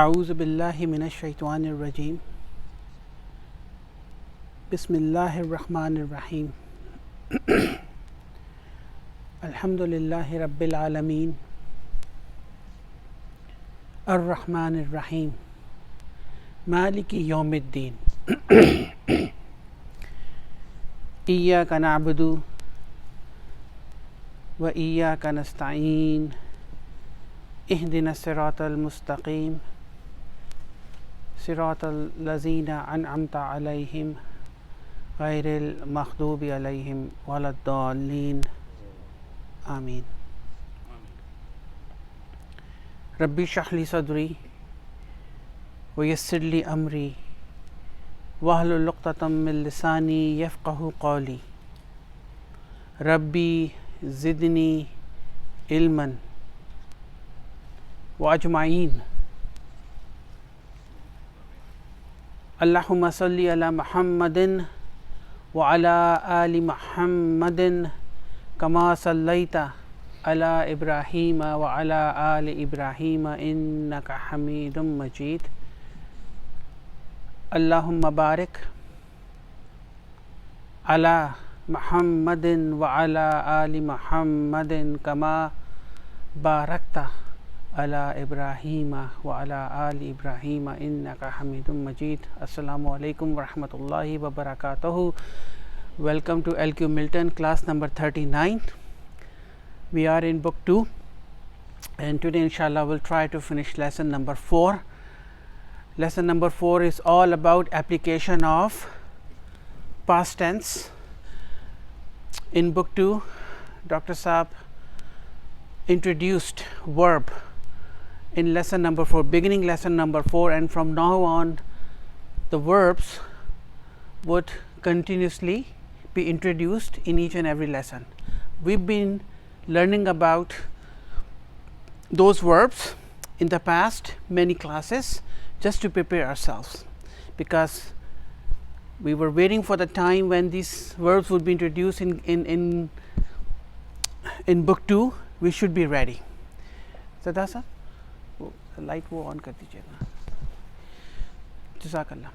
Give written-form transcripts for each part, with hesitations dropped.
أعوذ بالله من الشيطان الرجيم بسم الله الرحمن الرحيم الحمد لله رب العالمين الرحمن الرحيم مالك يوم الدين إياك نعبد وإياك نستعين اهدنا الصراط المستقيم صراط الذين أنعمت عليهم غير المغضوب عليهم ولا الضالين آمين ربي اشرح لي صدري ويسر لي أمري واحلل عقدة من لساني يفقه قولي ربي زدني علما وأجمعين اللهم صل على محمد وعلى آل محمد كما صليت على إبراهيم وعلى آل إبراهيم إنك حميد مجيد اللهم بارك على محمد وعلى آل محمد كما باركت على إبراهيم وعلى آل إبراهيم إنك حميد مجيد. Assalamu alaikum wa rahmatullahi wa barakatuhu. Welcome to LQ Milton class number 39. We are in book 2 and today inshallah we'll try to finish lesson number 4. Lesson number 4 is all about application of past tense. In book 2 Dr. Saab introduced verb in lesson number 4, beginning lesson number 4, and from now on the verbs would continuously be introduced in each and every lesson. We've been learning about those verbs in the past many classes just to prepare ourselves, because we were waiting for the time when these verbs would be introduced in book 2. We should be ready. Sada sir, light वो on कर दीजिएगा. जज़ाकल्लाह.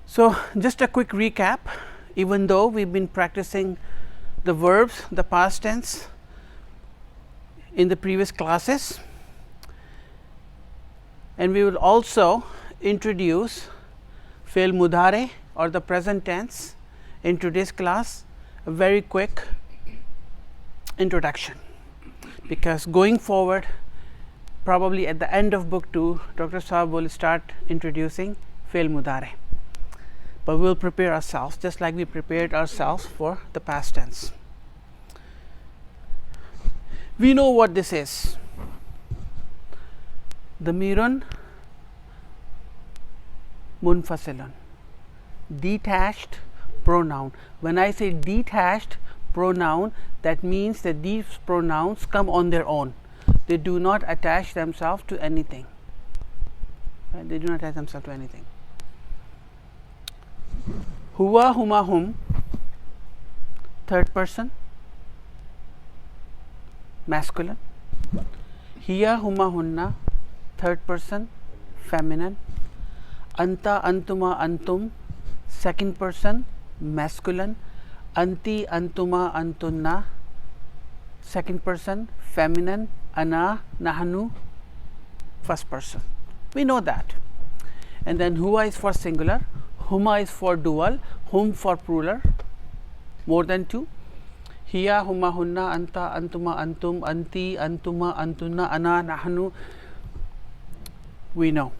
So just a quick recap. Even though we've been practicing the verbs, the past tense in the previous classes, and we will also introduce fi'l mudare or the present tense in today's class. A very quick introduction, because going forward, probably at the end of book 2, Dr. Saab will start introducing fi'l mudare, but we will prepare ourselves just like we prepared ourselves for the past tense. We know what this is. Damirun munfasilun, detached pronoun. When I say detached pronoun, that means that these pronouns come on their own. They do not attach themselves to anything. Right? They do not attach themselves to anything. Huwa, huma, hum, third person, masculine. Hiya, huma, hunna, third person, feminine. Anta, antuma, antum, second person, masculine. Anti, antuma, antunna, second person, feminine. Ana, nahnu, first person. We know that. And then huwa is for singular, huma is for dual, hum for plural, more than two. Hiya, huma, hunna, anta, antuma, antum, anti, antuma, antunna, ana, nahnu. We know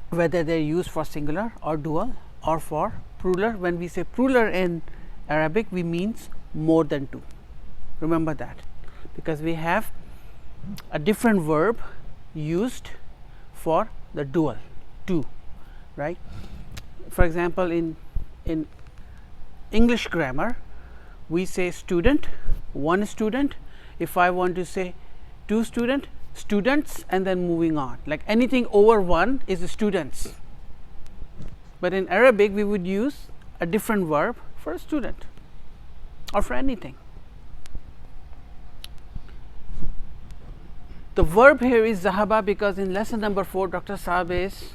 whether they are used for singular or dual or for plural. When we say plural in Arabic, we means more than two. Remember that, because we have a different verb used for the dual, two, right? For example, in English grammar, we say student, one student. If I want to say two students, and then moving on, like anything over one is students. But in Arabic, we would use a different verb for a student or for anything. The verb here is zahaba because in lesson number 4 Dr. Saab is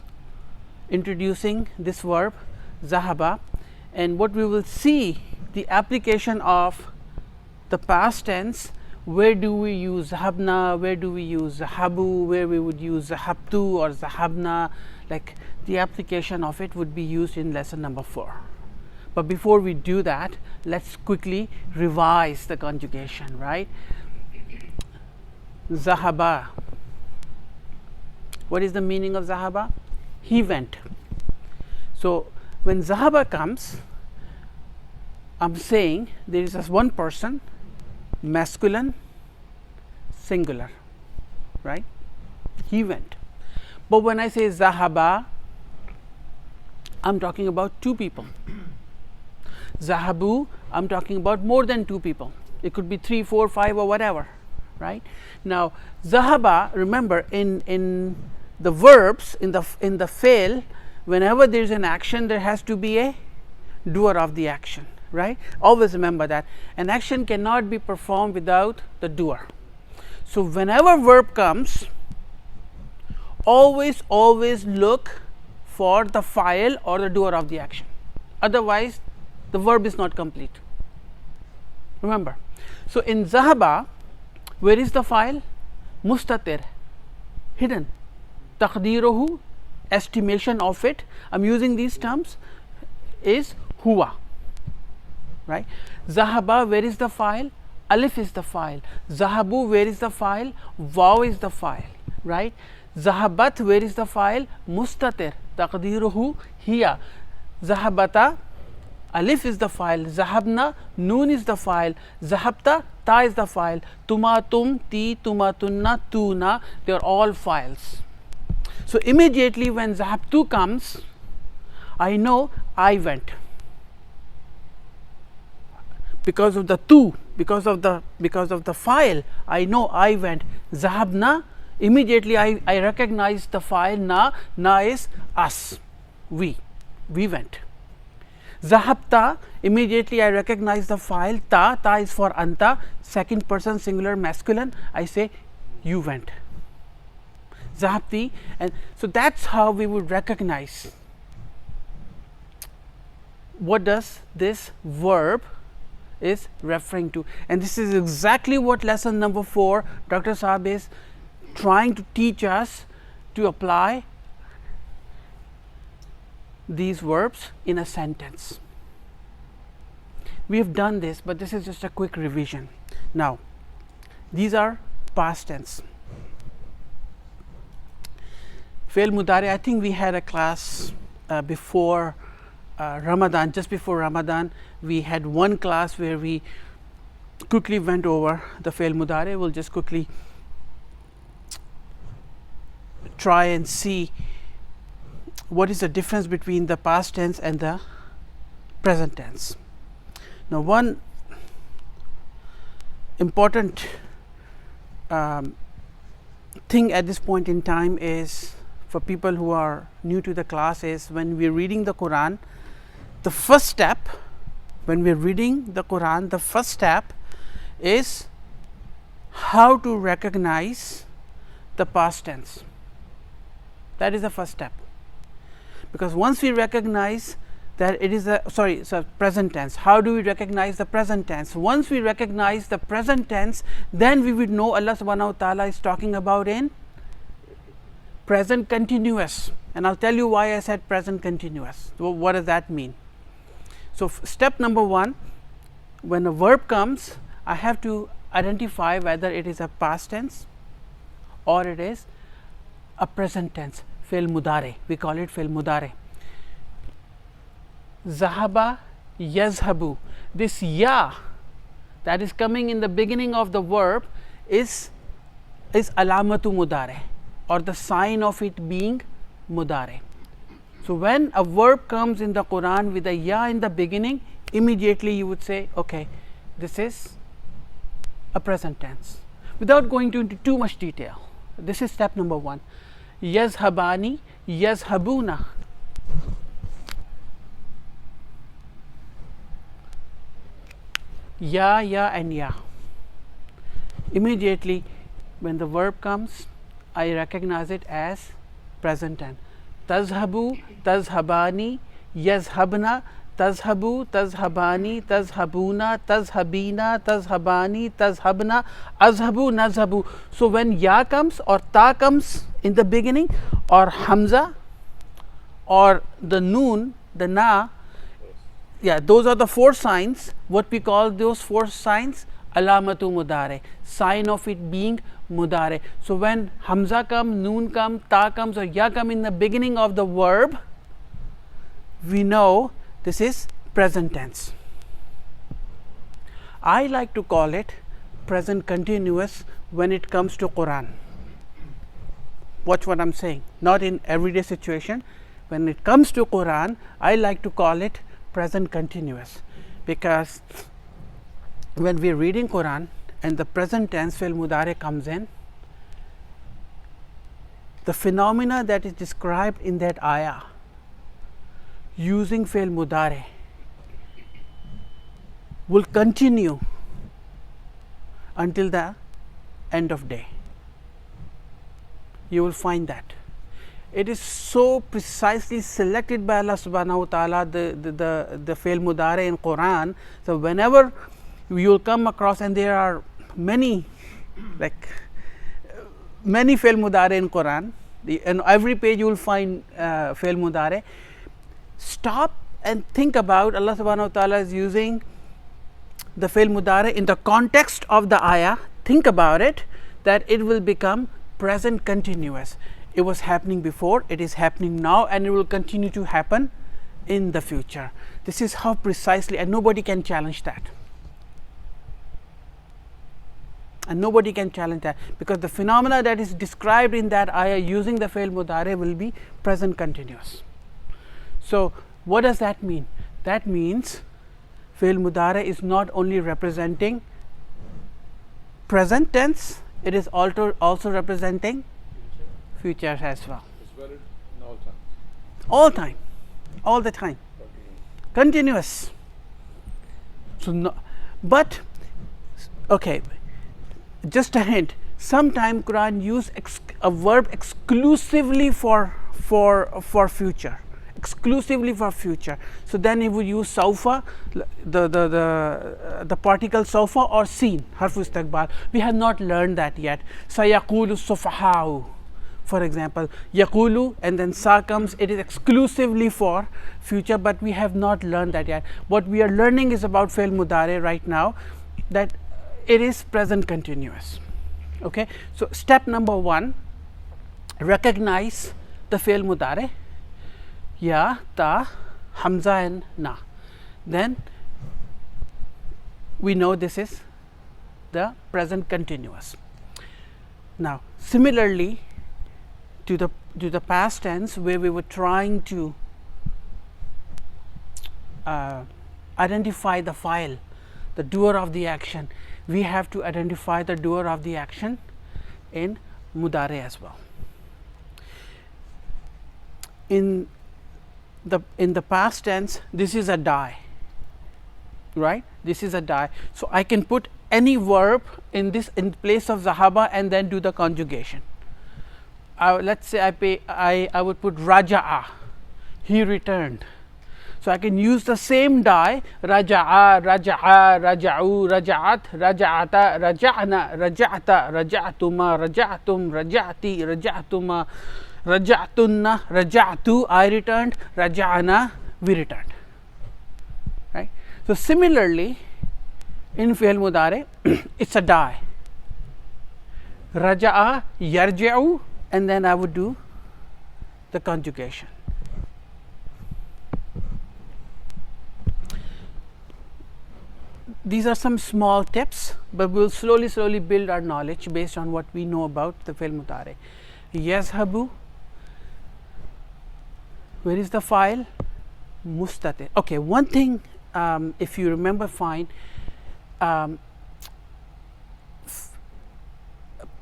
introducing this verb zahaba, and what we will see the application of the past tense. Where do we use zahabna, where do we use zahabu, where we would use zahabtu or zahabna, like the application of it would be used in lesson number 4. But before we do that, let's quickly revise the conjugation, right? Zahaba. What is the meaning of zahaba? He went. So when zahaba comes, I'm saying there is just one person, masculine, singular, right? He went. But when I say zahaba, I'm talking about two people. Zahabu, I'm talking about more than two people. It could be 3, 4, 5 or whatever, right? Now zahaba, remember in the verbs, in the fail, whenever there is an action, there has to be a doer of the action, right? Always remember that an action cannot be performed without the doer. So whenever verb comes, always look for the file or the doer of the action, otherwise the verb is not complete. Remember, so in zahaba, where is the file? Mustatir, hidden. Taqdiruhu, estimation of it, I'm using these terms, is huwa, right? Zahaba, where is the file? Alif is the file. Zahabu, where is the file? Waw is the file, right? Zahabat, where is the file? Mustatir, taqdiruhu hiya. Zahabata, alif is the file. Zahabna, noon is the file. Zahabta, ta is the file. Tuma, tum, ti, tuma, tunna, tuna, they are all files. So immediately when zahabtu comes, I know I went, because of the tu, because of the file, I know I went. Zahabna, immediately I recognize the file. Na is us, we went. Zahabta, immediately I recognize the file. Ta is for anta, second person singular masculine, I say you went. Zahabti, and so that's how we would recognize what does this verb is referring to. And this is exactly what lesson number 4 Dr. Saab is trying to teach us, to apply these verbs in a sentence. We have done this, but this is just a quick revision. Now these are past tense. Fail mudare, I think we had a class before Ramadan, just before Ramadan, we had one class where we quickly went over the fail mudare. We'll just quickly try and see what is the difference between the past tense and the present tense. Now one important thing at this point in time is, for people who are new to the class, is when we are reading the Quran, the first step, when we are reading the Quran, the first step is how to recognize the past tense. That is the first step, because once we recognize that it is a present tense, how do we recognize the present tense? Once we recognize the present tense, then we would know Allah subhanahu wa ta'ala is talking about in present continuous, and I'll tell you why I said present continuous. What does that mean? So step number 1, when a verb comes, I have to identify whether it is a past tense or it is a present tense. Fail mudare, we call it fail mudare. Zahaba, yazhabu, this ya that is coming in the beginning of the verb is alamatu mudare, or the sign of it being mudare. So when a verb comes in the Quran with a ya in the beginning, immediately you would say, okay, this is a present tense, without going into too much detail. This is step number 1. Yazhabani, yazhabuna. Ya and ya. Immediately when the verb comes, I recognize it as present tense. Tazhabu, tazhabani, yazhabna, tazhabu, tazhabani, tazhabuna, tazhabina, tazhabani, tazhabna, azhabu, nazhabu. So when ya comes or ta comes in the beginning, or hamza, or the noon, the na, yeah, those are the four signs. What we call those four signs? Alamatu mudare, sign of it being mudare. So when hamza comes, noon comes, ta comes, or ya come in the beginning of the verb, we know this is present tense. I like to call it present continuous when it comes to Quran. Watch what I'm saying. Not in everyday situation. When it comes to Quran, I like to call it present continuous, because when we are reading Quran and the present tense fi'l mudare comes in, the phenomena that is described in that ayah using fi'l mudare will continue until the end of day. You will find that it is so precisely selected by Allah subhanahu wa ta'ala, the fi'l mudare in Quran. So whenever you will come across, and there are many, like many fi'l mudare in Quran, in every page you will find fi'l mudare. Stop and think about Allah subhanahu wa ta'ala is using the fi'l mudare in the context of the ayah. Think about it, that it will become present continuous. It was happening before, it is happening now, and it will continue to happen in the future. This is how precisely, and nobody can challenge that. And nobody can challenge that, because the phenomena that is described in that ayah using the fi'l mudare will be present continuous. So what does that mean? That means fi'l mudare is not only representing present tense, it is also representing future as well. It's valid in all times. All time, all the time, continuous. So no, but okay, just a hint. Sometime Quran use a verb exclusively for future, exclusively for future. So then it would use saufa, the particle saufa, or seen, harfu istiqbal. We have not learned that yet. Sayaqulu sufahau, for example, yaqulu and then sa comes, it is exclusively for future, but we have not learned that yet. What we are learning is about fi'l mudare right now, that it is present continuous. Okay, so step number one, recognize the fi'l mudare, ya, ta, hamza and na. Then we know this is the present continuous. Now similarly to the past tense, where we were trying to identify the file, the doer of the action, we have to identify the doer of the action in mudare as well. In the past tense, this is a die, right? This is a die. So I can put any verb in place of zahaba and then do the conjugation. Let's say I would put raja'a, he returned. So I can use the same die, raja'a, raja'u, raja'at, raja'ata, raja'na, raja'ta, raja'tuma, raja'tum, raja'ti, raja'tuma, raja'tunna, raja'tu, I returned, raja'na, we returned. Right? So similarly, in fi'l mudare, it's a die. Raja'a, yarji'u, and then I would do the conjugation. These are some small tips, but we will slowly build our knowledge based on what we know about the fi'l mudare. Yazhabu, where is the file? Mustatir. Okay, one thing, if you remember fine,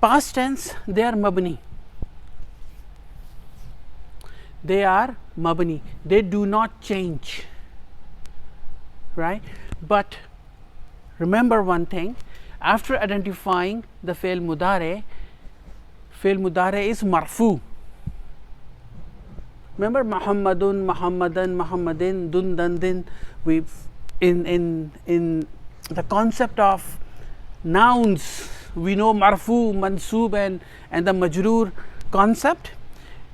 past tense, they are mabni. They are mabni. They do not change, right? But remember one thing, after identifying the fi'l mudare, Fi'l mudare is marfu. Remember Muhammadun, Muhammadan, Muhammadin, dun, dun, din. We've in the concept of nouns, we know marfu, mansoob and the majroor concept.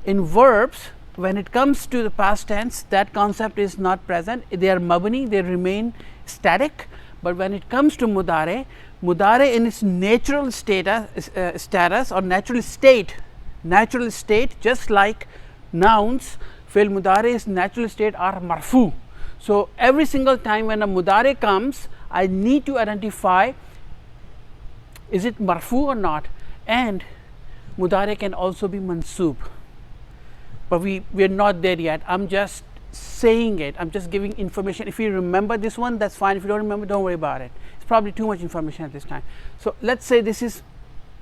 In verbs, when it comes to the past tense, that concept is not present. They are mabni, they remain static. But when it comes to mudare, mudare in its natural status or natural state, just like nouns, fi'l mudare's natural state are marfu. So every single time when a mudare comes, I need to identify, is it marfu or not? And mudare can also be mansoob. But we are not there yet. I'm just saying it. I'm just giving information. If you remember this one, that's fine. If you don't remember, don't worry about it. It's probably too much information at this time. So let's say this is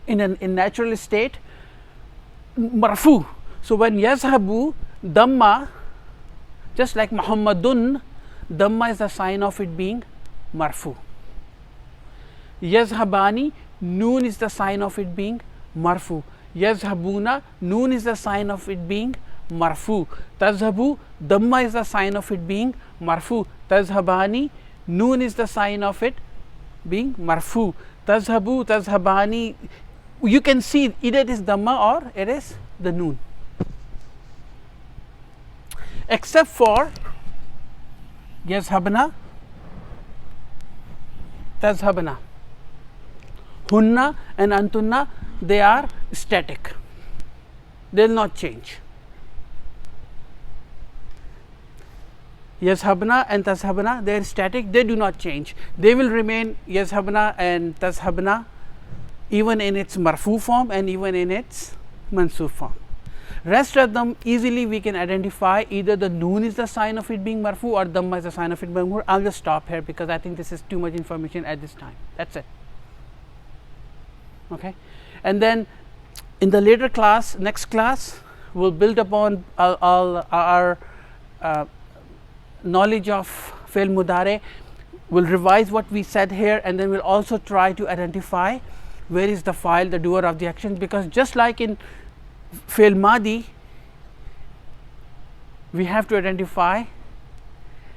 in natural state, marfu. So when yazhabu, damma, just like Muhammadun, damma is the sign of it being marfu. Yazhabani, noon is the sign of it being marfu. Yazhabuna, noon is the sign of it being marfu. Tazhabu, damma is the sign of it being marfu. Tazhabani, noon is the sign of it being marfu. Tazhabu, tazhabani, you can see either it is damma or it is the noon. Except for yazhabna, tazhabna. Hunna and antunna, they are static. They will not change. Yazhabna and tazhabna, they are static, they do not change. They will remain yazhabna and tazhabna even in its marfu form and even in its mansoob form. Rest of them easily we can identify, either the noon is the sign of it being marfu or damma is the sign of it being marfu. I'll just stop here because I think this is too much information at this time. That's it. Okay. And then in the later class, next class, we'll build upon all our knowledge of fi'l mudare. We'll revise what we said here, and then we'll also try to identify where is the file, the doer of the action, because just like in fi'l madi, we have to identify,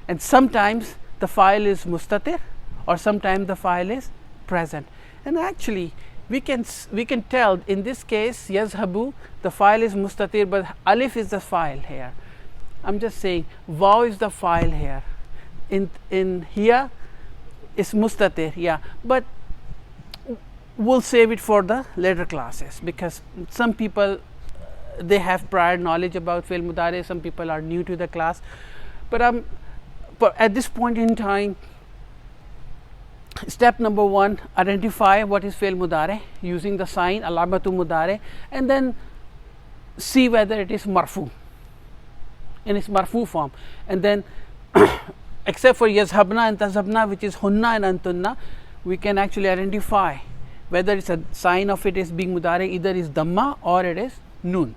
and sometimes the file is mustatir or sometimes the file is present. And actually we can tell in this case yazhabu, the file is mustatir, but alif is the file here. I'm just saying waw is the file here. In here is mustatir, yeah, but we'll save it for the later classes because some people they have prior knowledge about fi'l mudare, some people are new to the class, but at this point in time, step number 1, identify what is fi'l mudare using the sign alamatu mudare, and then see whether it is marfu in its marfu form, and then except for yazhabna and tazhabna, which is hunna and antunna, we can actually identify whether it's a sign of it is being mudare, either is damma or it is noon.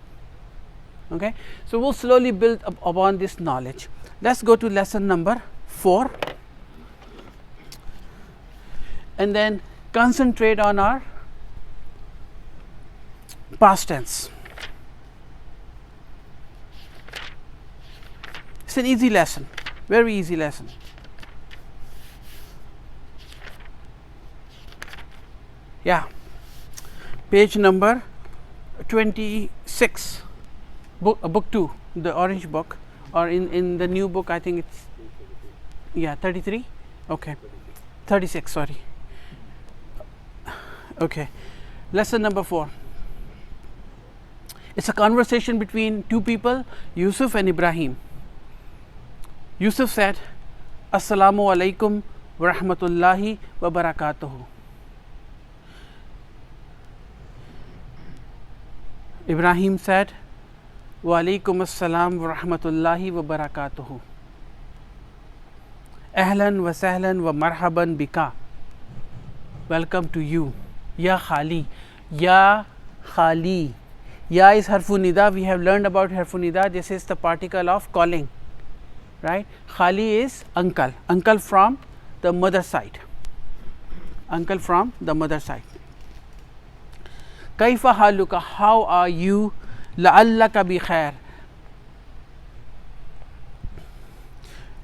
Okay, so we'll slowly build upon this knowledge. Let's go to lesson number 4 and then concentrate on our past tense. It's an easy lesson, very easy lesson. Yeah, page number 26, book 2, the orange book, or in the new book I think it's, yeah, 33, okay, 36, sorry. Okay, lesson number 4. It's a conversation between two people, Yusuf and Ibrahim. Yusuf said, Assalamu alaikum wa rahmatullahi wa barakatuhu. Ibrahim said, Wa alaikum assalam wa rahmatullahi wa barakatuhu. Ahlan wa sahlan wa marhaban bika. Welcome to you. Ya khali. Ya khali. Ya is harfu nida. We have learned about harfu nida. This is the particle of calling, right? Khali is uncle. Uncle from the mother side. Uncle from the mother side. Kaifa haluka, how are you? La'allaka bi khair.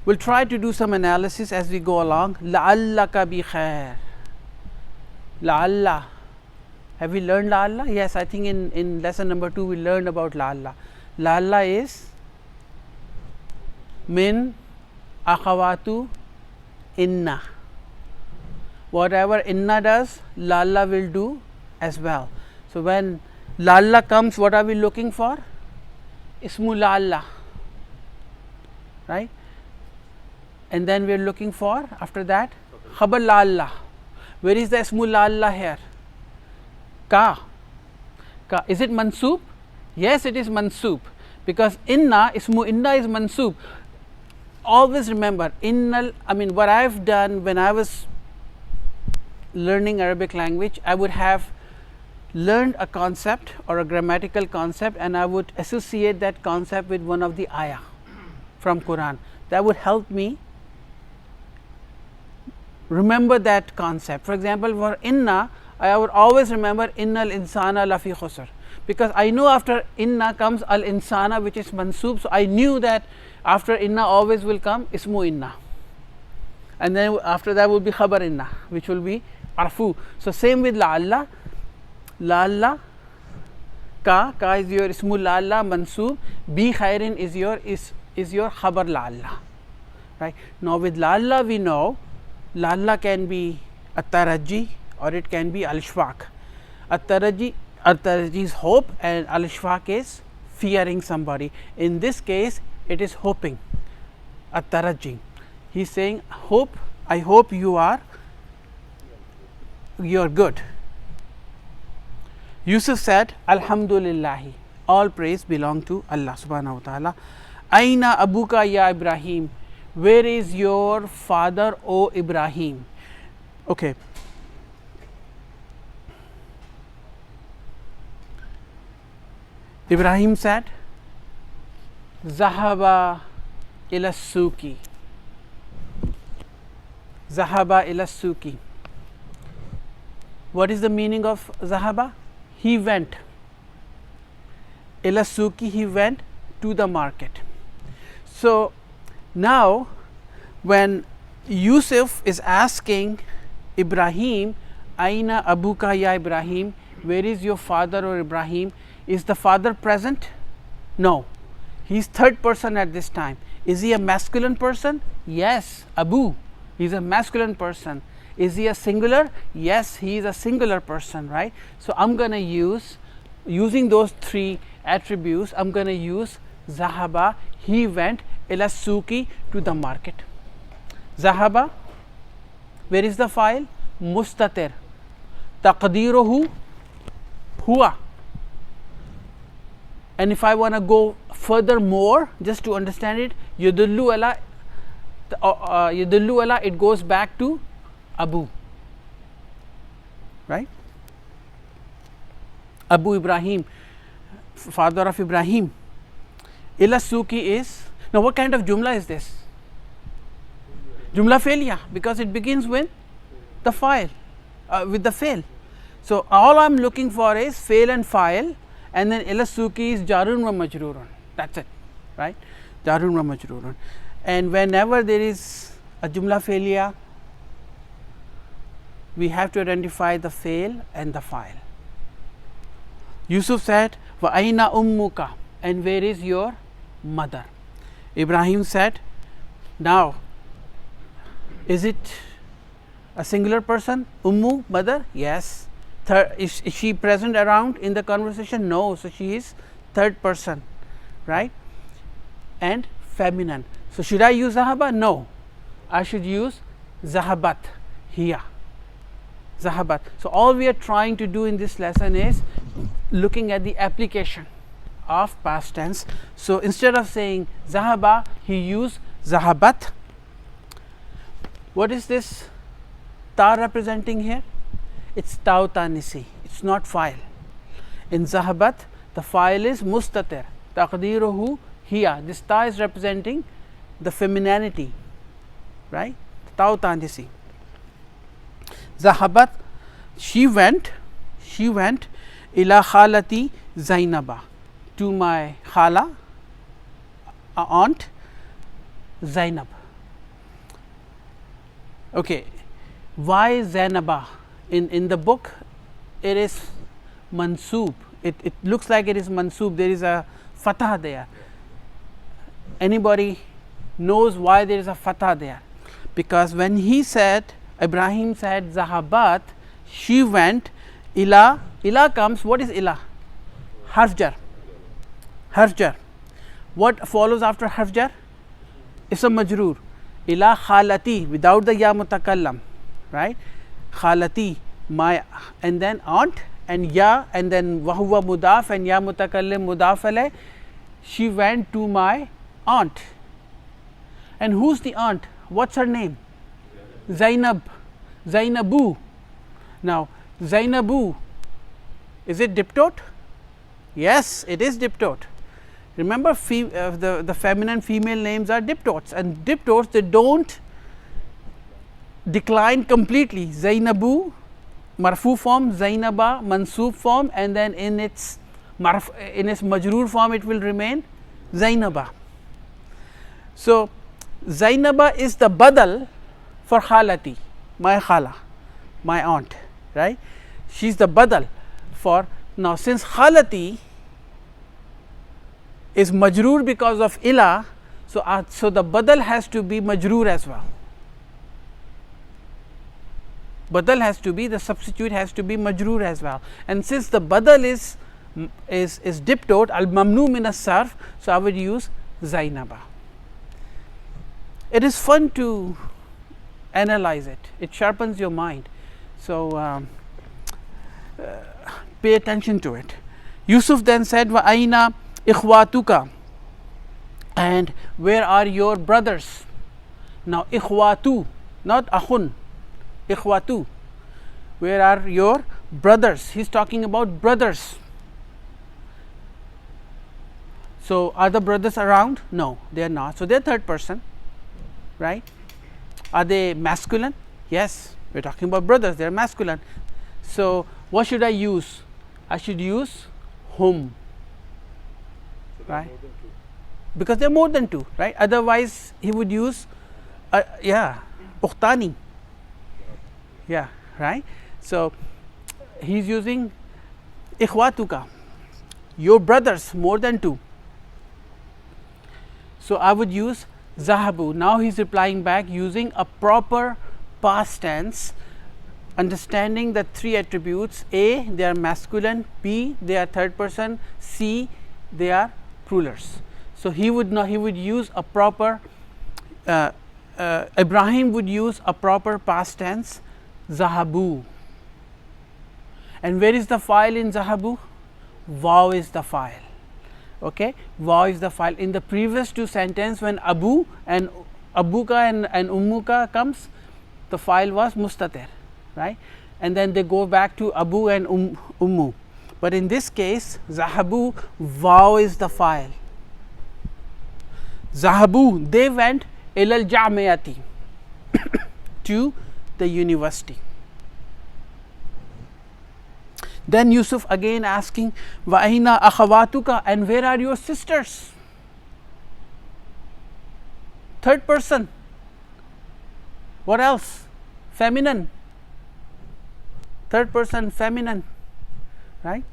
We'll try to do some analysis as we go along. La'allaka bi khair. La'alla. Have we learned la'alla? Yes, I think in lesson number 2 we learned about la'alla. La'alla is min akhawatu inna. Whatever inna does, la'alla will do as well. So when la'alla comes, what are we looking for? Ismu la'alla, right? And then we are looking for, after that, khabar la'alla. Where is the ismu la'alla here? Ka. Is it mansoob? Yes, it is mansoob, because ismu inna is mansoob. Always remember, what I have done when I was learning Arabic language, I would have learned a concept or a grammatical concept, and I would associate that concept with one of the ayah from Quran. That would help me remember that concept. For example, for inna, I would always remember innal insana lafi khusr, because I know after inna comes al insana, which is mansoob. So I knew that after inna always will come ismu inna, and then after that will be khabar inna, which will be arfu. So same with la'alla. La'alla, ka is your ismu la'alla mansoob, bi khairin is your khabar la'alla, right? Now with la'alla we know la'alla can be at-taraji or it can be al-ishfaq. At-taraji is hope, and al-ishfaq is fearing somebody. In this case it is hoping. At-taraji, he is saying hope, I hope you are good. Yusuf said, Alhamdulillahi, all praise belong to Allah subhanahu wa ta'ala. Aina abuka ya Ibrahim, where is your father, O Ibrahim? Okay. Ibrahim said, Zahaba ila suki. Zahaba ila suki. What is the meaning of Zahaba? He went. Ila suki, he went to the market. So now when Yusuf is asking Ibrahim, Aina abuka ya Ibrahim, where is your father, or Ibrahim? Is the father present? No, he is third person at this time. Is he a masculine person? Yes, Abu, he is a masculine person. Is he a singular? Yes, he is a singular person, right? So I'm going to using those three attributes, I'm going to use Zahaba, he went, ila suki, to the market. Zahaba, where is the file? Mustatir. Taqdiruhu huwa. And if I want to go further more, just to understand it, yudullu ala, it goes back to Abu, right? Abu Ibrahim, father of Ibrahim. Ila suki is, now what kind of jumla is this? Jumla failya, because it begins with the file, with the fail. So all I'm looking for is fail and file, and then ila suki is jarun wa majrurun. That's it, right? Jarun wa majrurun. And whenever there is a jumla failya, we have to identify the fail and the file. Yusuf said, wa aina ummuka, and where is your mother? Ibrahim said, now is it a singular person? Ummu, mother? Yes. Is she present around in the conversation? No, so she is third person, right? And feminine. So should I use Zahaba? No, I should use Zahabat here. Zahabat. So all we are trying to do in this lesson is looking at the application of past tense. So instead of saying Zahaba, he used Zahabat. What is this ta representing here? It's taw tanisi, it's not file. In Zahabat, the file is mustatir, taqdiruhu hiya. This ta is representing the femininity, right? Taw tanisi. Zahabat, she went, ila khalati Zainaba, to my khala, aunt Zainab. Okay, why Zainaba? In the book it is mansoob, it looks like it is mansoob, there is a fatah there. Anybody knows why there is a fatah there? Because when he said, Ibrahim said zahabat, she went, ila comes, what is ila? Harfjar. Harfjar. What follows after harfjar? Ism majroor. Ila khalati, without the ya mutakallam, right? Khalati, my, and then aunt, and ya, and then wahuwa mudaf, and ya mutakallim mudaf alayh. She went to my aunt. And who's the aunt? What's her name? Zainab. Zainabu. Now Zainabu, is it diptote? Yes, it is diptote. Remember, the feminine female names are diptotes, and diptotes, they don't decline completely. Zainabu, marfu form, Zainaba, mansoob form, and then in its majroor form it will remain Zainaba. So Zainaba is the badal for khalati, my khala, my aunt, right? She is the badal for, now since khalati is majroor because of ila, so the badal has to be majroor as well. Badal has to be, the substitute has to be majroor as well, and since the badal is diptote, al mamnu min as-sarf, so I would use Zainaba. It is fun to analyze it, it sharpens your mind, so pay attention to it. Yusuf then said, wa aina ikhwatuka, and where are your brothers? Now ikhwatu, not akhun, ikhwatu, where are your brothers? He is talking about brothers. So are the brothers around? No, they are not. So they are third person, right? Are they masculine? Yes, we are talking about brothers, they are masculine. So what should I use? I should use hum, right? Because they are more than two, right? Otherwise he would use ukhtani, yeah, right? So he is using ikhwatuka, your brothers, more than two. So I would use zahabu. Now he is replying back using a proper past tense, understanding the three attributes: A, they are masculine; B, they are third person; C, they are plurals. So he would use a proper Ibrahim would use a proper past tense, zahabu. And where is the file in zahabu? Waw is the file. Okay, waw is the file. In the previous two sentences, when abu and abuka and ummuka comes, the file was mustatir, right? And then they go back to abu and ummu. But in this case, zahabu, waw is the file. Zahabu, they went ilal jamiati, to the university. Then Yusuf again asking, wa aina akhawatuka, and where are your sisters? Third person. What else? Feminine. Third person feminine, right?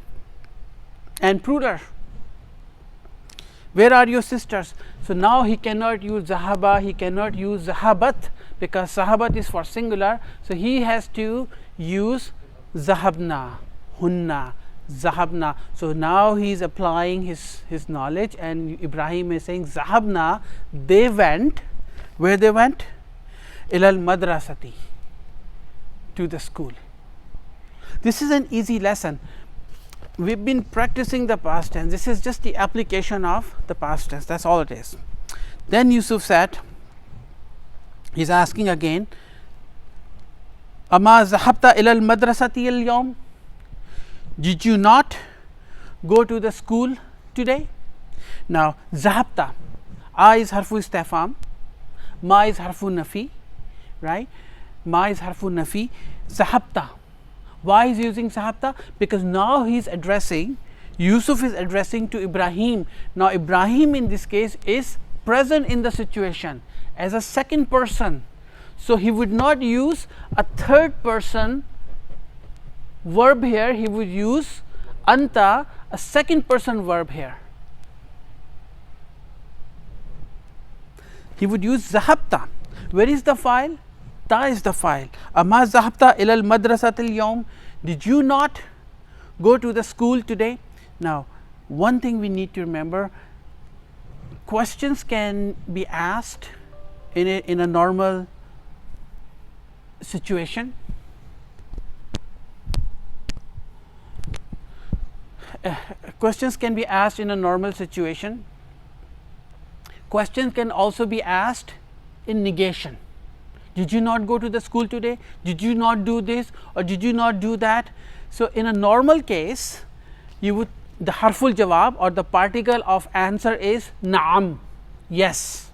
And plural. Where are your sisters? So now he cannot use zahaba, he cannot use zahabat, because zahabat is for singular. So he has to use zahabna, hunna, zahabna. So now he is applying his knowledge, and Ibrahim is saying zahabna, they went. Where they went? Ilal madrasati, to the school. This is an easy lesson. We have been practicing the past tense. This is just the application of the past tense, that is all it is. Then Yusuf said, he is asking again, Ama zahabta ilal madrasati al yawm, did you not go to the school today? Now zahabta, a is harfu istifham, ma is harfu nafi, right? Ma is harfu nafi, zahabta, Why is using zahabta? Because now he is addressing, Yusuf is addressing to Ibrahim. Now Ibrahim in this case is present in the situation as a second person. So he would not use a third person verb here, he would use anta, a second person verb here. He would use zahabta. Where is the file? Ta is the file. Amma zahabta ilal madrasatil yawm. Did you not go to the school today? Now, one thing we need to remember, questions can be asked in a normal situation. Questions can be asked in a normal situation. Questions can also be asked in negation. Did you not go to the school today? Did you not do this, or did you not do that? So in a normal case, you would, the harful jawab or the particle of answer is naam, yes,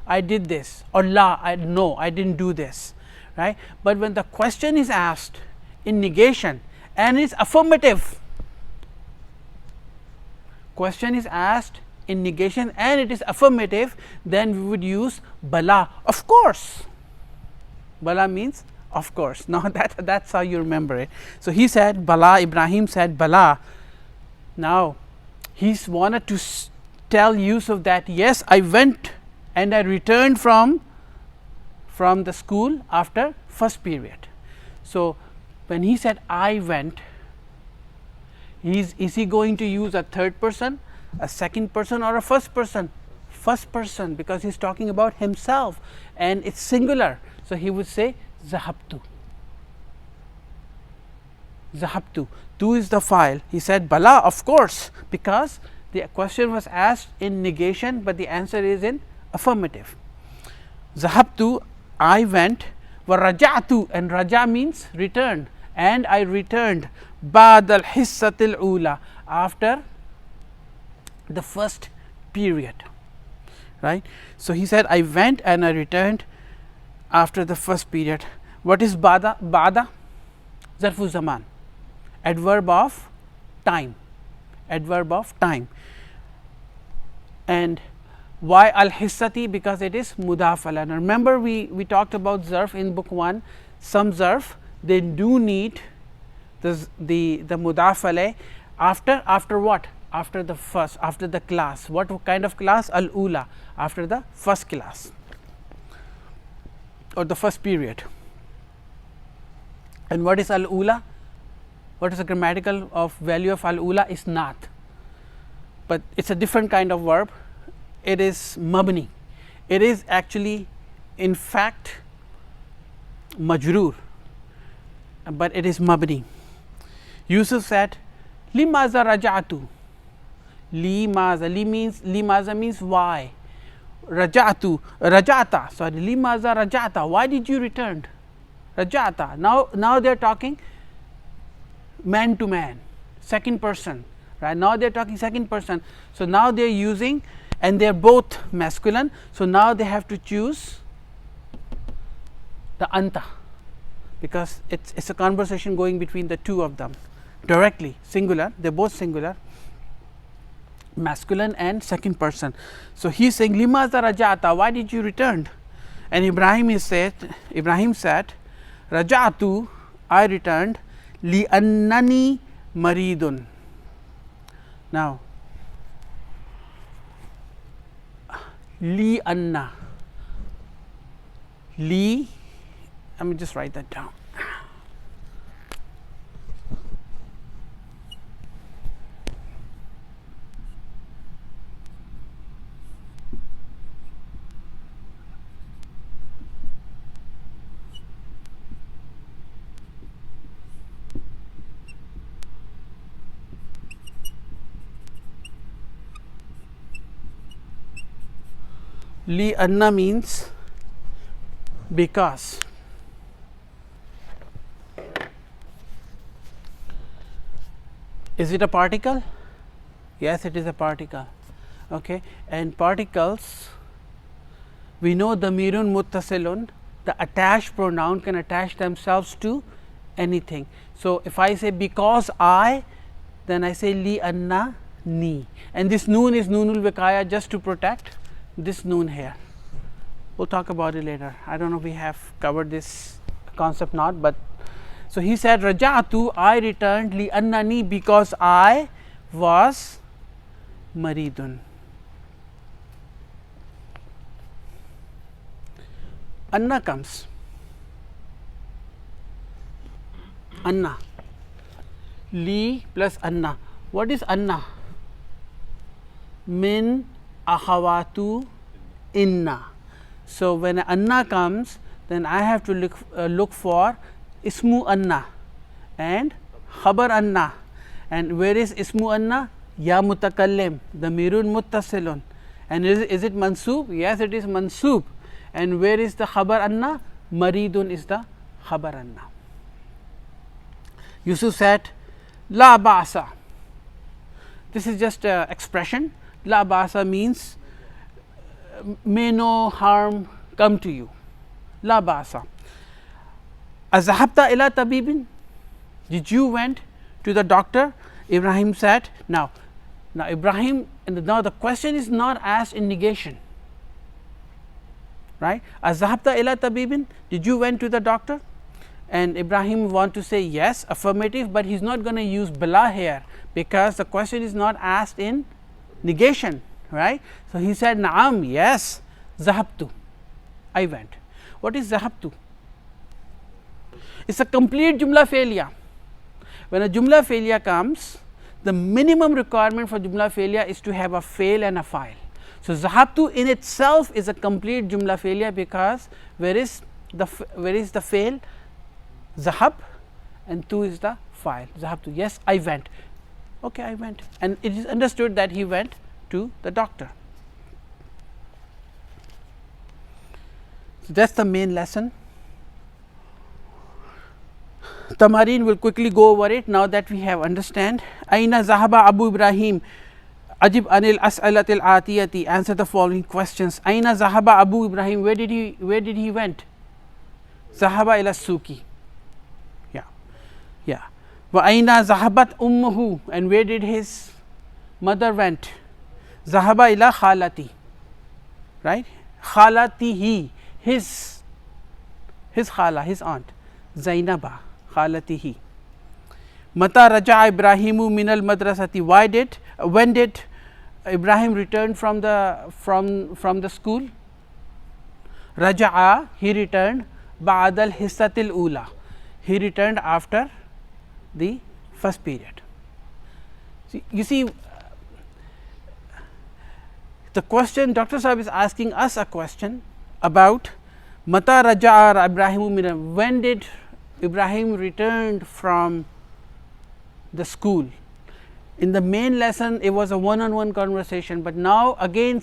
I did this, or la, no, I didn't do this, right? But when the question is asked in negation and is affirmative, question is asked in negation and it is affirmative, then we would use bala, of course. Bala means of course. Now that's how you remember it. So he said bala, Ibrahim said bala. Now he's wanted to tell Yusuf that yes, I went and I returned from the school after first period. So when he said I went, is he going to use a third person, a second person, or a first person? First person, because he's talking about himself and it's singular. So he would say zahabtu. Zahabtu. Tu is the file. He said bala, of course, because the question was asked in negation, but the answer is in affirmative. Zahabtu, I went. Wa raja'tu, and raja means return, and I returned. Ba'd al hissatil ula, after the first period, right? So he said I went and I returned after the first period. What is bada? Bada, zarfu zaman, adverb of time, adverb of time. And why al hissati? Because it is mudafala. Now remember we talked about zarf in book 1. Some zarf, they do need the mudafale after what? After the first, after the class. What kind of class? Al ula, after the first class or the first period. And what is al ula? What is the grammatical of value of al ula? Is not, but it's a different kind of verb. It is mabni. It is actually in fact majroor, but it is mabni. Yusuf said limaza raja'tu. Limaza, limaza means why. Raja'tu, raja'ta, sorry, limaza raja'ta, why did you return? Raja'ta. Now they are talking man to man, second person, right? Now they are talking second person. So now they are using, and they are both masculine. So now they have to choose the anta, because it's a conversation going between the two of them directly, singular. They're both singular, masculine and second person. So he's saying limaza raja'ta, why did you return? And Ibrahim said raja'tu, I returned, li annani maridun. Now li anna, li, let me just write that down. Li anna means because. Is it a particle? Yes, it is a particle. Okay, and particles, we know damirun muttasilun, the attached pronoun can attach themselves to anything. So, if I say because I, then I say li anna ni, and this noon is noonul vikaya just to protect this noon here. We'll talk about it later. I don't know if we have covered this concept not, but so he said raja'tu, I returned li annani, because I was maridun. Anna comes. Anna. Li plus Anna. What is Anna? Min akhawatu inna. So, when Anna comes, then I have to look for ismu Anna and khabar Anna. And where is ismu Anna? Ya mutakallim, damirun muttasilun. And is it mansub? Yes, it is mansub. And where is the khabar Anna? Maridun is the khabar Anna. Yusuf said la ba'sa. This is just an expression. La ba'sa means may no harm come to you. La ba'sa. Azhabta ila tabibin? Did you went to the doctor? Ibrahim said, now Ibrahim, now the question is not asked in negation, right? Azhabta ila tabibin? Did you went to the doctor? And Ibrahim want to say yes, affirmative, but he is not going to use bala here, because the question is not asked in negation, right? So, he said na'am, yes, zahabtu, I went. What is zahabtu? It is a complete jumla failure. When a jumla failure comes, the minimum requirement for jumla failure is to have a fail and a file. So, zahabtu in itself is a complete jumla failure, because where is the fail? Zahab, and tu is the file. Zahabtu, yes, I went. Okay, I went, and it is understood that he went to the doctor. So, that is the main lesson. Tamarin will quickly go over it now that we have understand. Aina zahaba Abu Ibrahim? Ajib anil as'alatil atiyati. Answer the following questions. Aina zahaba Abu Ibrahim? Where did he went? Zahaba ila suki. Yeah. Wa aina zahabat ummuhu? And where did his mother went? Zahaba ila khalati. Right? Khalatihi. His khala, his aunt. Zainaba. Khalatihi. Mata raja'a Ibrahimu minal madrasati? When did Ibrahim return from the school? Raja'a, he returned ba'dal hissatil ula. He returned after the first period. You see, the question Dr. Sahib is asking us a question about Mata raja'a Ibrahimu minal, when did Ibrahim returned from the school? In the main lesson it was a one-on-one conversation, but now again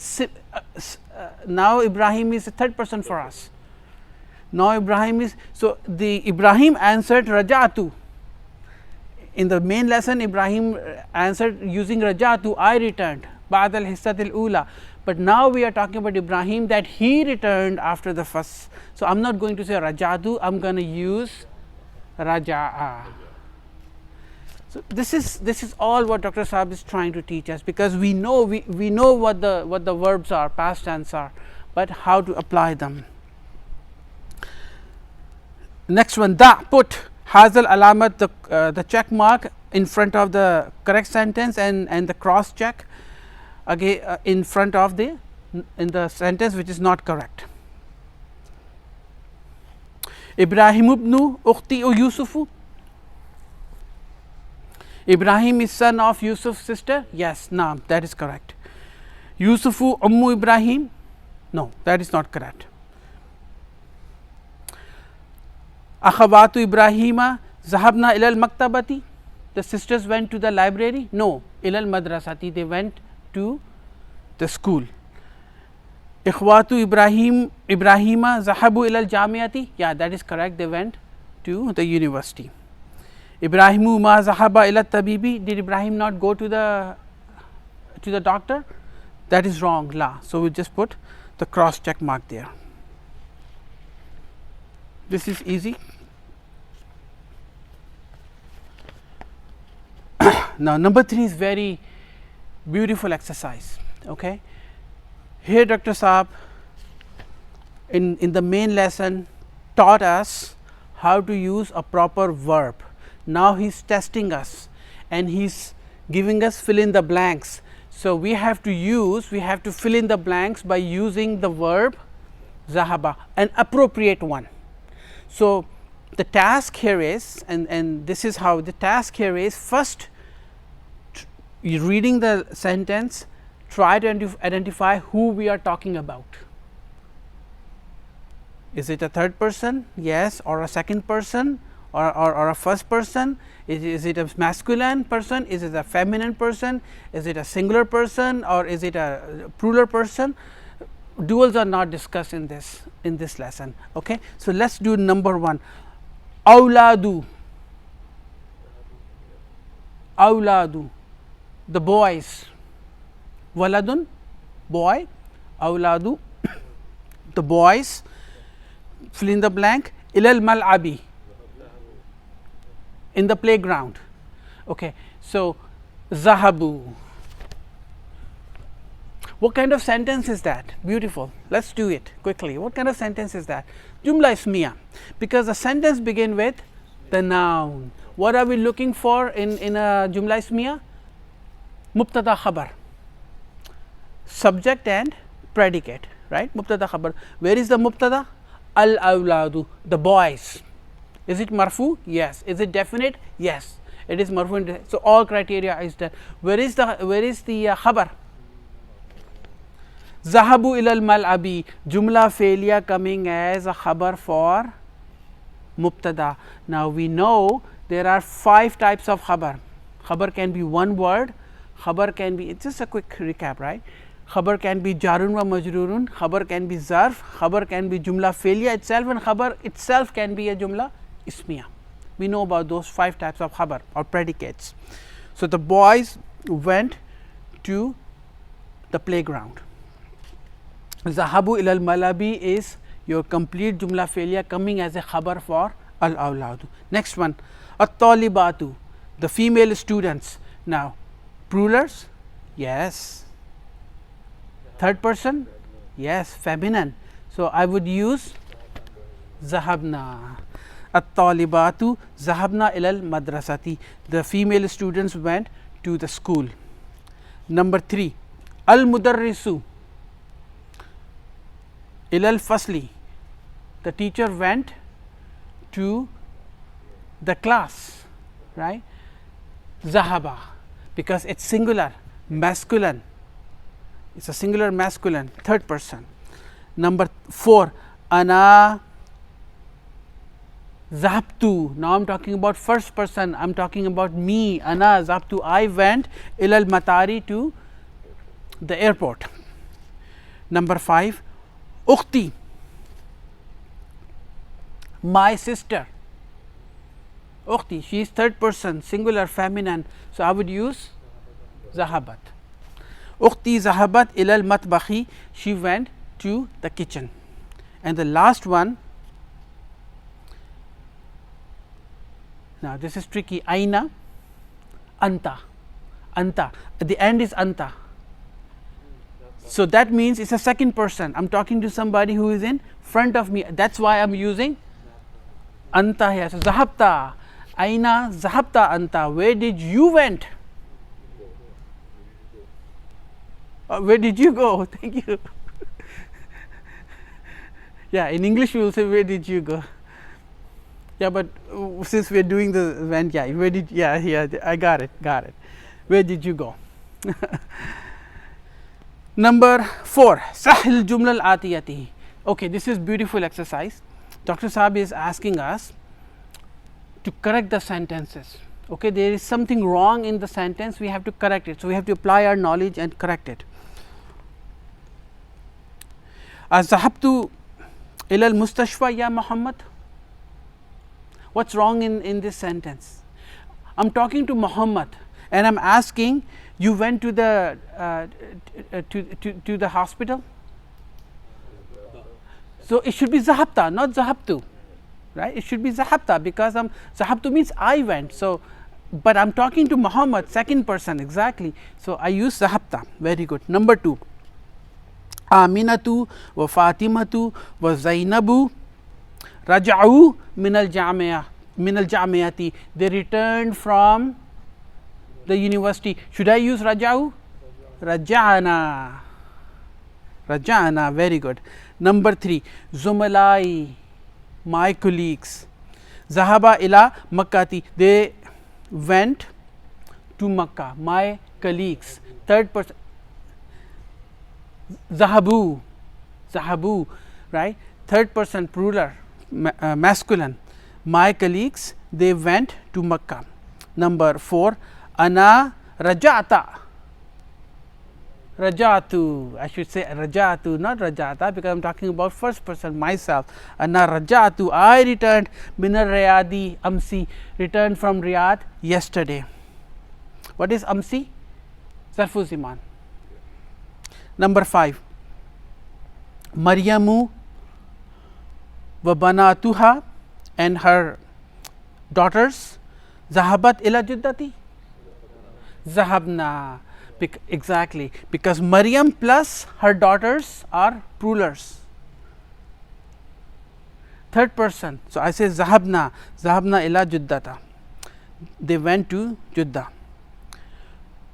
now Ibrahim is a third person for us. Now Ibrahim is, so the Ibrahim answered raja'tu. In the main lesson Ibrahim answered using raja'tu, I returned ba'd al hissatil ula. But now we are talking about Ibrahim that he returned after the first. So, I am not going to say raja'tu, I am going to use raja'a. So, this is all what Dr. Sahib is trying to teach us, because we know what the verbs are, past tense are, but how to apply them. Next one, put hazal alamat, the check mark in front of the correct sentence and the cross check again in front of in the sentence which is not correct. Ibrahim ibnu ukhti Yusufu? Ibrahim is son of Yusuf's sister? Yes, naam, that is correct. Yusufu ummu Ibrahim? No, that is not correct. Akhawatu Ibrahima zahabna ilal maktabati? The sisters went to the library? No, ilal madrasati, they went to the school. Ikhwatu Ibrahima zahabu ilal jamiati? Yeah, that is correct, they went to the university. Ibrahimu ma zahaba ila tabibi? Did Ibrahim not go to the doctor? That is wrong, la. So, we just put the cross check mark there. This is easy. Now number 3 is very beautiful exercise. Okay, here Dr. Saab in the main lesson taught us how to use a proper verb. Now he is testing us and he is giving us fill in the blanks. So we have to fill in the blanks by using the verb zahaba, an appropriate one. So the task here is, and this is how the task here is: first, reading the sentence, try to identify who we are talking about. Is it a third person? Yes. Or a second person, or a first person? Is it a masculine person? Is it a feminine person? Is it a singular person, or is it a plural person? Duals are not discussed in this lesson. Okay. So let's do number 1. Auladu. Auladu, the boys. Waladun, boy. Auladu, the boys. Fill in the blank. Ilal mal'abi, in the playground. Okay. So zahabu. What kind of sentence is that? Beautiful. Let's do it quickly. What kind of sentence is that? Jumla ismiya, because the sentence begin with the noun. What are we looking for in a jumla ismiya? Mubtada khabar, subject and predicate, right? Mubtada khabar. Where is the mubtada? Al awladu, the boys. Is it marfu? Yes. Is it definite? Yes, it is marfu. So all criteria is there. Where is the khabar? Zahabu ilal mal'abi, jumla failure coming as a khabar for mubtada. Now we know there are 5 types of khabar. Khabar can be one word, khabar can be, it's just a quick recap, right? Khabar can be jarun wa majrurun, khabar can be zarf, khabar can be jumla failure itself, and khabar itself can be a jumla ismiya. We know about those 5 types of khabar or predicates. So the boys went to the playground. Zahabu ilal malabi is your complete jumla failure coming as a khabar for al awladu. Next one, at talibatu, the female students. Now plurals, yes. Third person, yes. Feminine, so I would use zahabna. At talibatu zahabna ilal madrasati, the female students went to the school. Number 3, al mudarrisu ilal fasli, the teacher went to the class, right? Zahaba, because it's singular, masculine, it's a singular masculine, third person. Number 4, ana zahabtu, now I am talking about first person, I am talking about me. Ana zahabtu, I went ilal matari, to the airport. Number 5, ukhti, my sister. Ukhti, she is third person, singular, feminine, so I would use zahabat. Ukhti zahabat ilal matbakhi, she went to the kitchen. And the last one, now this is tricky, aina, anta. Anta, at the end is anta. So that means it's a second person. I'm talking to somebody who is in front of me. That's why I'm using anta here. So zahabta, aina zahabta anta, where did you went? Where did you go? Thank you. Yeah, in English we will say where did you go. Yeah, but since we're doing the went, yeah, where did, yeah, I got it. Where did you go? Number 4, sahil jumla al atiyati. Okay, this is beautiful exercise. Dr. Saab is asking us to correct the sentences. Okay, there is something wrong in the sentence, we have to correct it. So we have to apply our knowledge and correct it. Zahabtu ilal mustashfa ya Muhammad. What's wrong in this sentence? I'm talking to Muhammad and I'm asking, you went to the to the hospital? So it should be zahabta, not zahabtu, right? It should be zahabta, because zahabtu means I went. So but I'm talking to Muhammad, second person, exactly. So I use zahabta. Very good. Number 2, Aminatu wa Fatimatu wa Zainabu raja'u min al jami'ati. They returned from the university. Should I use raja'u? Raja'ana. Raja'ana. Very good. Number 3, Zumalai, my colleagues. Zahaba ila Makkati. They went to Makkah, my colleagues. Third person, Zahabu, Zahabu, right? Third person plural, masculine. My colleagues, they went to Makkah. Number 4, Ana Raja'ata. Raja'atu, I should say Raja'atu, not Raja'ata, because I am talking about first person, myself. Ana Raja'atu, I returned Minar Riyadi Amsi, returned from Riyadh yesterday. What is Amsi? Zarfu Ziman. Number 5, Maryamu wa banatuha, and her daughters. Zahabat ila juddati. Zahabna. Exactly, because Maryam plus her daughters are plurals. Third person, so I say Zahabna, Zahabna ila Juddata. They went to Judda.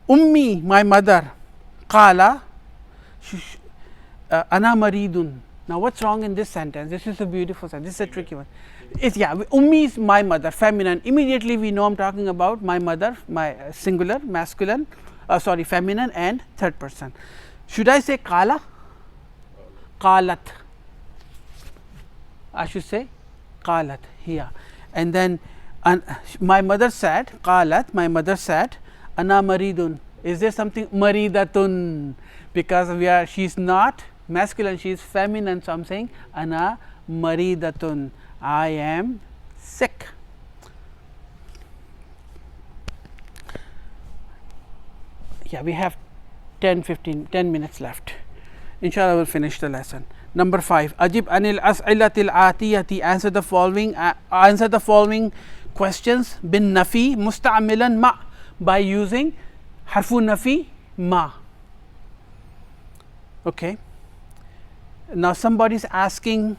Ummi, my mother, Qala, Ana Maridun. Now, what's wrong in this sentence? This is a beautiful sentence. This is a tricky one. It's, yeah, Ummi is my mother, feminine. Immediately we know I'm talking about my mother, my singular, masculine. Sorry, feminine and third person. Should I say Qala? Qalat. I should say Qalat here. And then my mother said, Qalat, my mother said, Ana Maridun. Is there something Maridatun? Because she is not masculine, she is feminine. So I am saying Ana Maridatun. I am sick. Yeah, we have 10 minutes left. Inshallah, we'll finish the lesson. Number 5, Ajib anil as'ilatil atiyati. Answer the following questions bin nafi musta'milan ma, by using harfu nafi ma. Okay. Now somebody is asking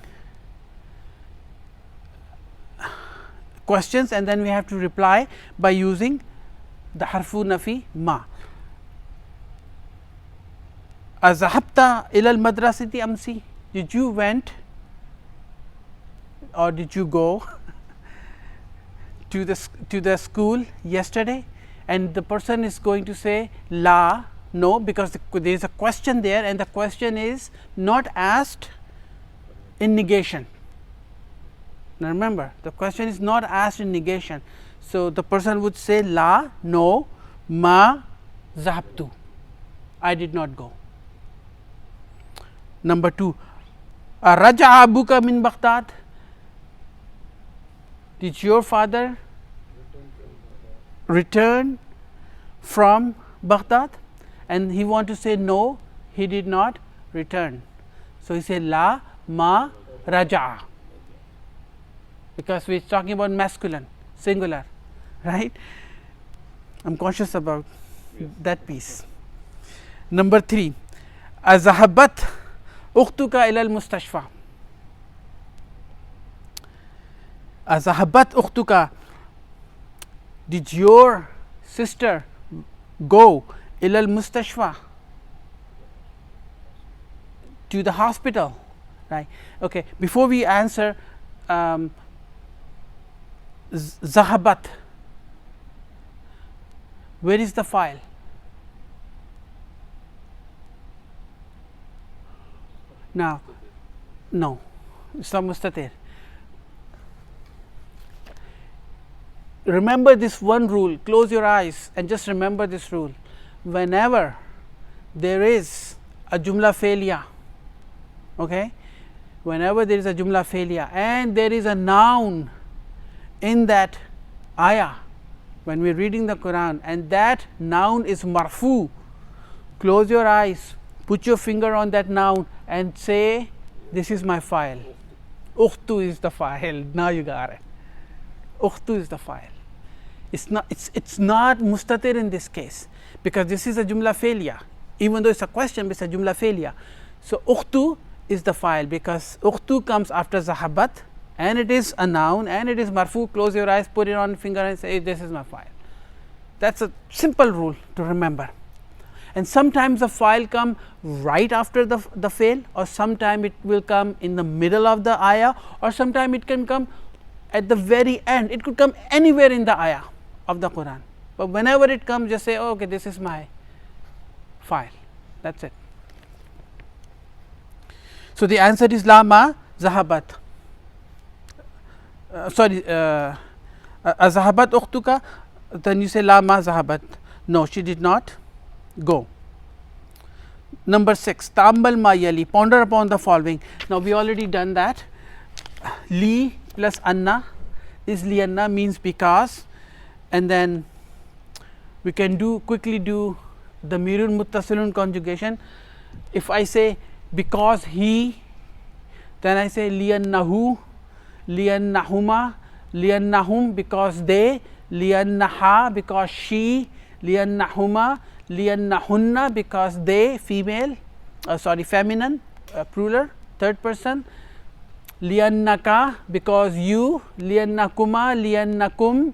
questions, and then we have to reply by using the harfu nafi ma. Azahabta ilal madrasati amsi. Did you went or did you go to the school yesterday? And the person is going to say la, no, because there is a question there, and the question is not asked in negation. Now remember, the question is not asked in negation. So the person would say la, no, ma zahabtu, I did not go. Number 2, Raja'a abuka min Baghdad. Did your father return from Baghdad? And he want to say no, he did not return. So he said la ma raja'a, because we are talking about masculine, singular, right? I'm conscious about that piece. Number 3, Azahabat ukhtuka ila al-mustashfa. Azahabat ukhtuka. Did your sister go ila al-mustashfa, to the hospital, right? Okay, before we answer zahabat, where is the file? Now, no, it's not mustatir. Remember this one rule, close your eyes and just remember this rule. Whenever there is a jumla failure, okay, whenever there is a jumla failure and there is a noun in that ayah, when we are reading the Quran and that noun is marfu, close your eyes, put your finger on that noun and say, this is my file. Ukhtu is the file. Now you got it. Ukhtu is the file. It's not mustatir in this case, because this is a jumla failure. Even though it's a question, it's a jumla failure. So ukhtu is the file, because ukhtu comes after zahabat, and it is a noun, and it is marfu. Close your eyes, put it on finger, and say, this is my file. That's a simple rule to remember. And sometimes the file come right after the fail, or sometime it will come in the middle of the ayah, or sometime it can come at the very end. It could come anywhere in the ayah of the Quran, but whenever it comes, just say, oh, okay, this is my file. That's it. So the answer is la ma zahabat. Zahabat ukhtuka. Then you say la ma zahabat. No, she did not go. Number 6, ta'ammal ma yali, ponder upon the following. Now we already done that. Li plus anna is li anna, means because, and then we can quickly do the mirun muttasilun conjugation. If I say because he, then I say li annahu, li annahuma, li annahum because they, li annaha because she, li annahuma, li annahunna because they, female, feminine, plural, third person, li annaka because you, li annakuma, li annakum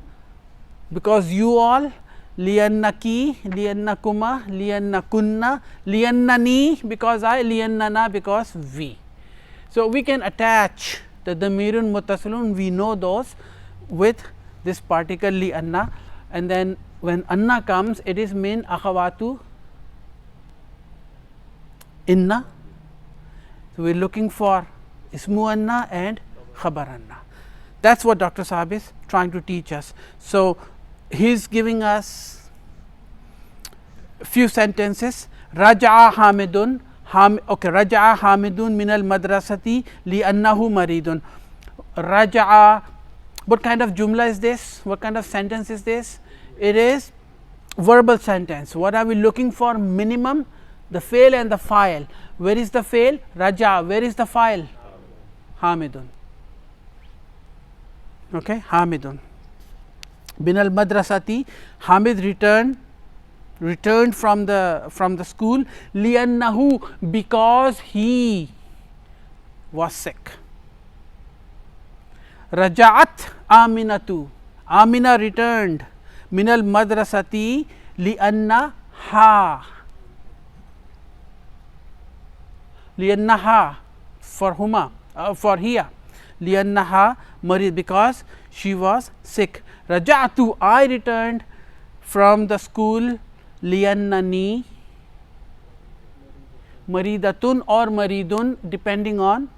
because you all, li annaki, li annakuma, li annakunna, li annani because I, li annana because we. So we can attach the damirun muttasilun, we know those with this particle li anna, and then when anna comes, it is min akhawatu inna. So we are looking for ismu anna and khabar anna. That's what Dr. Saab is trying to teach us. So he is giving us few sentences. Raja'a hamidun, raja'a hamidun min al madrasati li annahu maridun. Raja'a, what kind of jumla is this? What kind of sentence is this? It is verbal sentence. What are we looking for? Minimum, the fail and the file. Where is the fail? Raja. Where is the file? Hamidun. Okay, Hamidun. Bin al madrasati, Hamid returned from the school, li'annahu because he was sick. Raja'at Aminatu, Amina returned, min al madrasati li'annaha, for huma, for here, li'annaha marid because she was sick. Raja'tu, I returned from the school, li'annani maridatun or maridun, depending on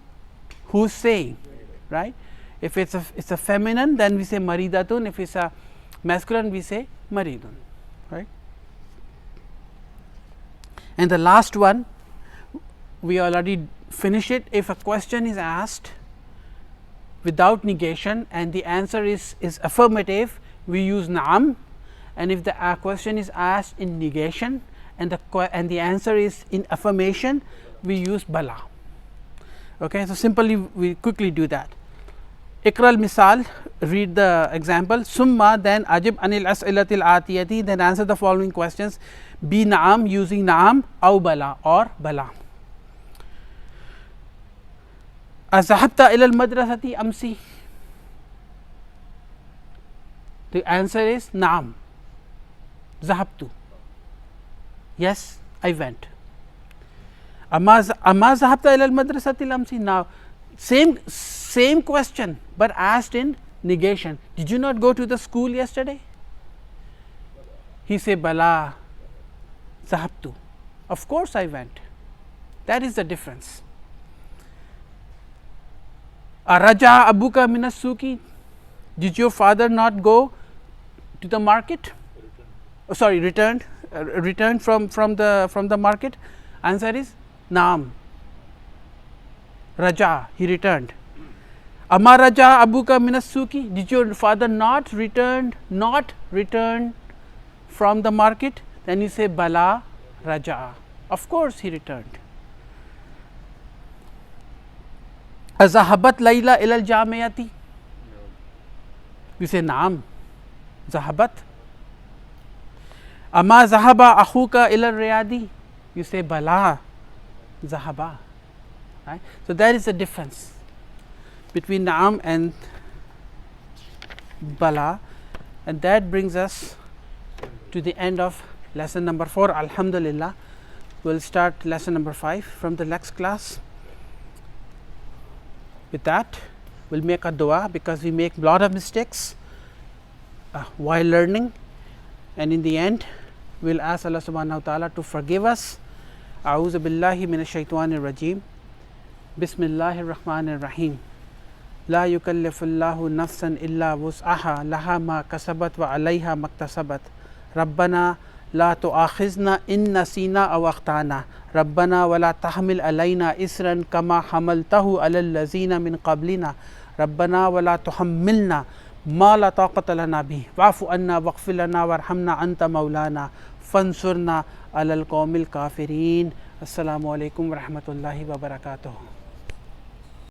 who's saying, right? If it's a feminine, then we say maridatun. If it's a masculine, we say maridun, right? And the last one, we already finished it. If a question is asked without negation and the answer is affirmative, we use na'am, and if the question is asked in negation and the answer is in affirmation, we use bala. Okay, so simply we quickly do that. Ikra al misal, read the example. Summa, then ajib anil as'ilatil atiyati, then answer the following questions. Bi na'am, using na'am, aw bala or bala. Azahabta ila al madrasati amsi, the answer is na'am, zahabtu, yes, I went. Amma zahabta ila al madrasati amsi, now same question but asked in negation. Did you not go to the school yesterday? He say bala zahabtu, of course I went. That is the difference. Araja abuka minas suki, did your father not go to the market? Oh, sorry, returned from the market. Answer is naam, raja, he returned. Amma raja abuka minas suki, did your father not returned from the market? Then you say bala raja, of course he returned. Azahabat Laila ilal jamiyati, you say naam, Zahabat. Ama zahaba akhuka ila riyadi. You say bala zahaba. Right? So there is a difference between naam and bala, and that brings us to the end of lesson number 4. Alhamdulillah. We'll start lesson number 5 from the next class. With that, we'll make a dua, because we make a lot of mistakes while learning, and in the end we'll ask Allah subhanahu wa ta'ala to forgive us. A'udhu billahi minash shaitanir rajim. Bismillahir rahmanir rahim. La yukallifullahu nafsan illa wus'aha laha ma kasabat wa alayha maktasabat. Rabbana la tu'akhizna in nasina aw akhtana. Rabbana wa la tahmil alayna isran kama hamaltahu alal lazina min qablina. Rabbana wa la tuhammilna ma la taqata lana bih. Wa'fu anna waghfir lana warhamna anta maulana fansurna alal qawmil kafirin. Assalamu alaikum wa rahmatullahi wa barakatuh.